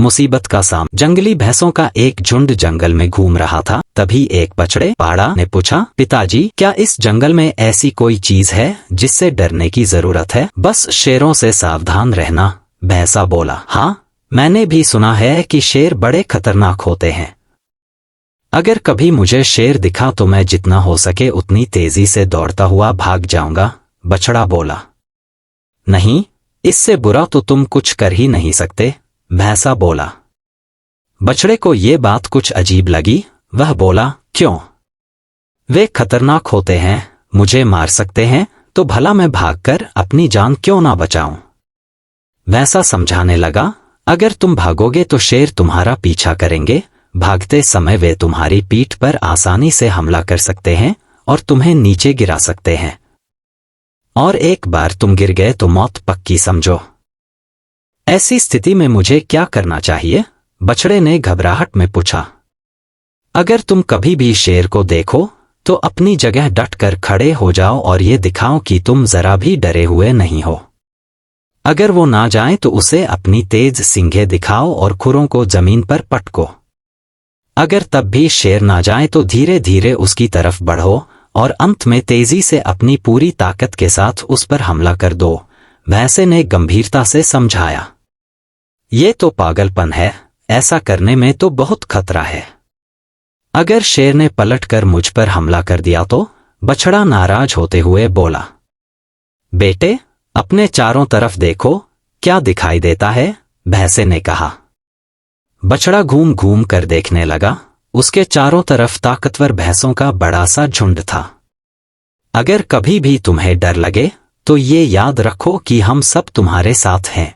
मुसीबत का सामना। जंगली भैंसों का एक झुंड जंगल में घूम रहा था। तभी एक बछड़े पाड़ा ने पूछा, पिताजी, क्या इस जंगल में ऐसी कोई चीज है जिससे डरने की जरूरत है? बस शेरों से सावधान रहना, भैंसा बोला। हाँ, मैंने भी सुना है कि शेर बड़े खतरनाक होते हैं। अगर कभी मुझे शेर दिखा तो मैं जितना हो सके उतनी तेजी से दौड़ता हुआ भाग जाऊंगा, बछड़ा बोला। नहीं, इससे बुरा तो तुम कुछ कर ही नहीं सकते, भैंसा बोला। बछड़े को ये बात कुछ अजीब लगी। वह बोला, क्यों? वे खतरनाक होते हैं, मुझे मार सकते हैं, तो भला मैं भागकर अपनी जान क्यों ना बचाऊं? भैंसा समझाने लगा, अगर तुम भागोगे तो शेर तुम्हारा पीछा करेंगे। भागते समय वे तुम्हारी पीठ पर आसानी से हमला कर सकते हैं और तुम्हें नीचे गिरा सकते हैं। और एक बार तुम गिर गए तो मौत पक्की समझो। ऐसी स्थिति में मुझे क्या करना चाहिए? बछड़े ने घबराहट में पूछा। अगर तुम कभी भी शेर को देखो तो अपनी जगह डटकर खड़े हो जाओ और ये दिखाओ कि तुम जरा भी डरे हुए नहीं हो। अगर वो ना जाए तो उसे अपनी तेज सींगें दिखाओ और खुरों को जमीन पर पटको। अगर तब भी शेर ना जाए तो धीरे धीरे उसकी तरफ बढ़ो और अंत में तेजी से अपनी पूरी ताकत के साथ उस पर हमला कर दो, भैंसे ने गंभीरता से समझाया। ये तो पागलपन है, ऐसा करने में तो बहुत खतरा है। अगर शेर ने पलटकर मुझ पर हमला कर दिया तो? बछड़ा नाराज होते हुए बोला। बेटे, अपने चारों तरफ देखो, क्या दिखाई देता है? भैंसे ने कहा। बछड़ा घूम घूम कर देखने लगा। उसके चारों तरफ ताकतवर भैंसों का बड़ा सा झुंड था। अगर कभी भी तुम्हें डर लगे तो ये याद रखो कि हम सब तुम्हारे साथ हैं।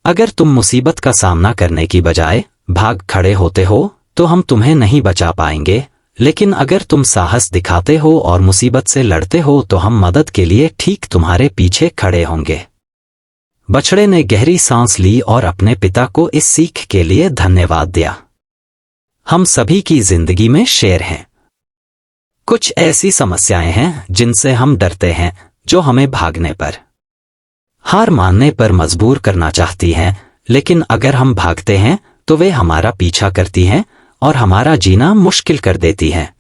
अगर तुम मुसीबत का सामना करने की बजाय भाग खड़े होते हो तो हम तुम्हें नहीं बचा पाएंगे, लेकिन अगर तुम साहस दिखाते हो और मुसीबत से लड़ते हो तो हम मदद के लिए ठीक तुम्हारे पीछे खड़े होंगे। बछड़े ने गहरी सांस ली और अपने पिता को इस सीख के लिए धन्यवाद दिया। हम सभी की जिंदगी में शेर हैं। कुछ ऐसी समस्याएं हैं जिनसे हम डरते हैं, जो हमें भागने पर, हार मानने पर मजबूर करना चाहती हैं, लेकिन अगर हम भागते हैं तो वे हमारा पीछा करती हैं और हमारा जीना मुश्किल कर देती हैं।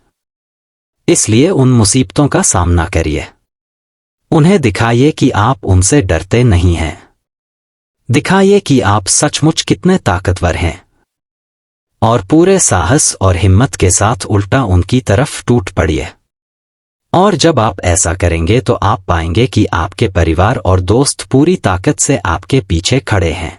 इसलिए उन मुसीबतों का सामना करिए। उन्हें दिखाइए कि आप उनसे डरते नहीं हैं। दिखाइए कि आप सचमुच कितने ताकतवर हैं। और पूरे साहस और हिम्मत के साथ उल्टा उनकी तरफ टूट पड़िए। और जब आप ऐसा करेंगे तो आप पाएंगे कि आपके परिवार और दोस्त पूरी ताकत से आपके पीछे खड़े हैं।